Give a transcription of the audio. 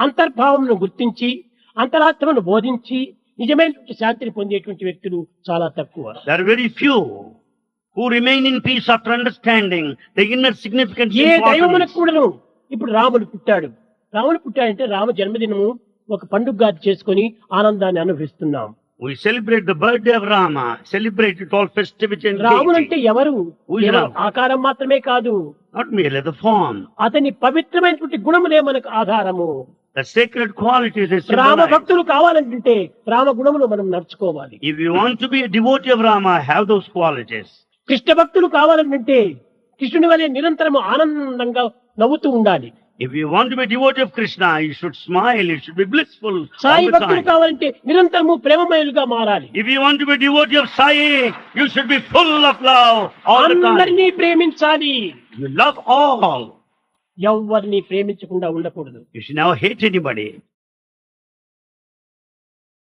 అంతర్భావంను గుర్తించి అంతరాత్మను బోధించి నిజమైన శాంతిని పొందేటువంటి వ్యక్తులు చాలా తక్కువ. There are very few who remain in peace after understanding the inner significance A and దైవమునకు importance. కూడాను ఇప్పుడు రాముడు పుట్టాడు. రాముడు పుట్టాడంటే రామ జన్మదినము ఒక పండుగగా చేసుకొని ఆనందాన్ని అనుభవిస్తున్నాం. We celebrate the birthday of Rama, celebrate it all festivity and రాముడు అంటే gaiety. ఎవరు? Who is కేవలం Ram? ఆకారం మాత్రమే కాదు, Not merely the form. అతని పవిత్రమైనటువంటి గుణములే మనకు ఆధారము. The sacred qualities they Rama symbolize. భక్తులు కావాలంటే రామ గుణములు మనం నడుచుకోవాలి. If you want to be a devotee of Rama, have those qualities. Krishna భక్తులు కావాలంటే కృష్ణుని వలె నిరంతరము ఆనందంగా నవ్వుతూ ఉండాలి. If you want to be a devotee of Krishna, you should smile, you should be blissful Sai all the భక్తులు time. కావాలంటే నిరంతరము ప్రేమమయులుగా మారాలి. If you want to be a devotee of Sai, you should be full of love all the time. అందరినీ ప్రేమించాలి. You love all. ఎవరిని ప్రేమించకుండా ఉండకూడదు. You should never hate anybody.